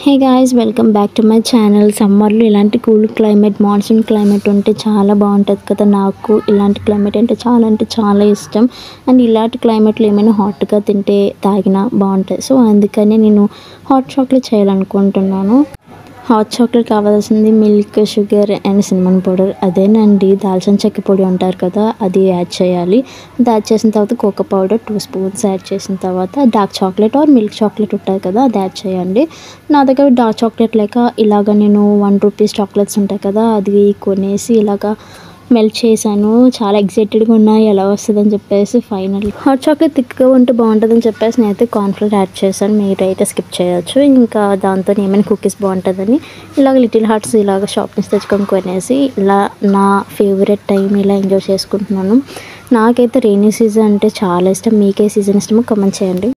Hey guys, welcome back to my channel. సమ్మర్లో ఇలాంటి cool climate, monsoon climate ఉంటే చాలా బాగుంటుంది కదా. నాకు ఇలాంటి క్లైమేట్ అంటే చాలా ఇష్టం. అండ్ ఇలాంటి క్లైమేట్లో ఏమైనా హాట్గా తింటే తాగినా బాగుంటుంది. సో అందుకని నేను హాట్ చాక్లెట్ చేయాలనుకుంటున్నాను. హాట్ చాక్లెట్ కావాల్సింది milk, sugar and cinnamon powder. అదేనండి దాల్చిన చెక్క పొడి అంటారు కదా, అది యాడ్ చేయాలి. అది యాడ్ చేసిన తర్వాత కోకో పౌడర్ 2 స్పూన్స్ యాడ్ చేసిన తర్వాత dark chocolate are milk chocolate ఉంటుంది కదా, అది యాడ్ చేయండి. నా దగ్గర డార్క్ చాక్లెట్ లేక ఇలాగ నేను 1 రూపీస్ చాక్లెట్స్ ఉంటాయి కదా, అది కొనేసి ఇలాగా మెల్ట్ చేశాను. చాలా ఎక్సైటెడ్గా ఉన్నాయి ఎలా వస్తుందని చెప్పేసి. ఫైనల్ హాట్ చాక్లెట్ థిక్గా ఉంటే బాగుంటుందని చెప్పేసి నేనైతే కార్న్ఫ్లోర్ యాడ్ చేశాను. మీరైతే స్కిప్ చేయొచ్చు. ఇంకా దాంతో ఏమైనా కుకీస్ బాగుంటుందని ఇలాగ లిటిల్ హార్ట్స్ ఇలాగ షాప్ నుంచి తెచ్చుకొని కొనేసి ఇలా నా ఫేవరెట్ టైం ఇలా ఎంజాయ్ చేసుకుంటున్నాను. నాకైతే రెయినీ సీజన్ అంటే చాలా ఇష్టం. మీకే సీజన్ ఇష్టమో కామెంట్ చేయండి.